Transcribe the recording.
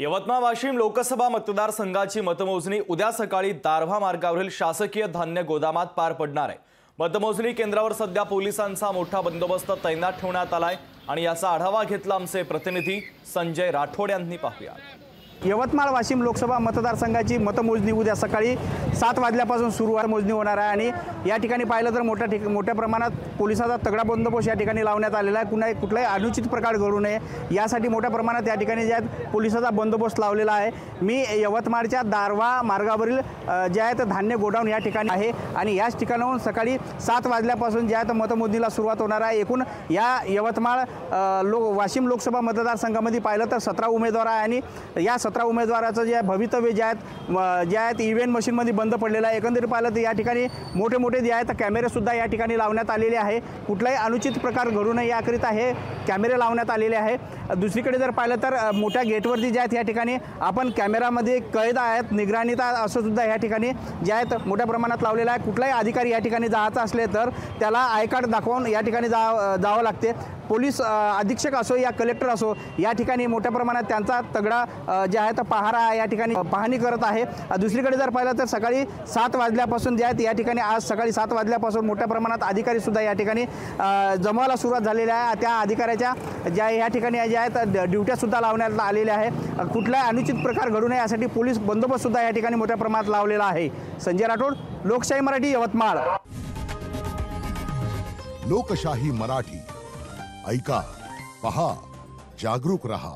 यवतमाळ वाशिम लोकसभा मतदारसंघाची मतमोजणी उद्या सकाळी दारव्हा मार्गावरील शासकीय धान्य गोदामात पार पडणार आहे। मतमोजणी केंद्रावर सध्या पोलिसांचा मोठा बंदोबस्त तैनात ठेवण्यात आलाय आणि याचा आढावा घेतला आमचे प्रतिनिधी संजय राठोड यांनी। पाहूया। यवतमाळ वाशिम लोकसभा मतदारसंघाची मतमोजणी उद्या सकाळी 7 वाजल्यापासून सुरू मोजणी होणार आहे आणि या ठिकाणी पाहिलं तर मोठ्या प्रमाणात पोलिसांचा तगडा बंदोबस्त या ठिकाणी लावण्यात आलेला आहे। कुठलाही अनुचित प्रकार घडू नये यासाठी मोठ्या प्रमाणात या ठिकाणी जे पोलिसांचा बंदोबस्त लावलेला आहे। मी यवतमाळच्या दारव्हा मार्गावरील जे आहे धान्य गोडाऊन या ठिकाणी आहे आणि याच ठिकाणाहून सकाळी 7 वाजल्यापासून जे आहे मतमोजणीला सुरुवात होणार आहे। एकूण या यवतमाळ वाशिम लोकसभा मतदारसंघामध्ये पाहिलं तर 17 उमेदवार आहे आणि या 17 उमेदवाराचं जे भवितव्य जे आहेत इव्हीएम मशीनमध्ये बंद पडलेलं आहे। एकंदरीत पाहिलं तर या ठिकाणी मोठे जे आहेत कॅमेरे सुद्धा या ठिकाणी लावण्यात आलेले आहे। कुठलाही अनुचित प्रकार घडू नये याकरिता हे कॅमेरे लावण्यात आलेले आहे। दुसरीकडे जर पाहिलं तर मोठ्या गेटवरती जे आहेत या ठिकाणी आपण कॅमेरामध्ये कैद आहेत, निगराणीत असं सुद्धा या ठिकाणी जे आहेत मोठ्या प्रमाणात लावलेलं आहे। कुठलाही अधिकारी या ठिकाणी जायचं असले तर त्याला आय कार्ड दाखवून या ठिकाणी जावं लागते। पोलीस अधीक्षक असो या कलेक्टर असो या ठिकाणी मोठ्या प्रमाणात त्यांचा तगडा जे आहे तर पहारा या ठिकाणी पाहणी करत आहे। दुसरीकडे जर पाहिलं तर सकाळी 7 वाजल्यापासून जे आहेत या ठिकाणी आज सकाळी 7 वाजल्यापासून मोठ्या प्रमाणात अधिकारी सुद्धा या ठिकाणी जमवायला सुरुवात झालेली आहे। त्या अधिकाऱ्याच्या ज्या या ठिकाणी जे आहेत ड्युट्या सुद्धा लावण्यात आलेल्या आहे। कुठलाही अनुचित प्रकार घडू नये यासाठी पोलीस बंदोबस्त सुद्धा या ठिकाणी मोठ्या प्रमाणात लावलेला आहे। संजय राठोड, लोकशाही मराठी, यवतमाळ। लोकशाही मराठी ऐका, पहा, जागरूक रहा।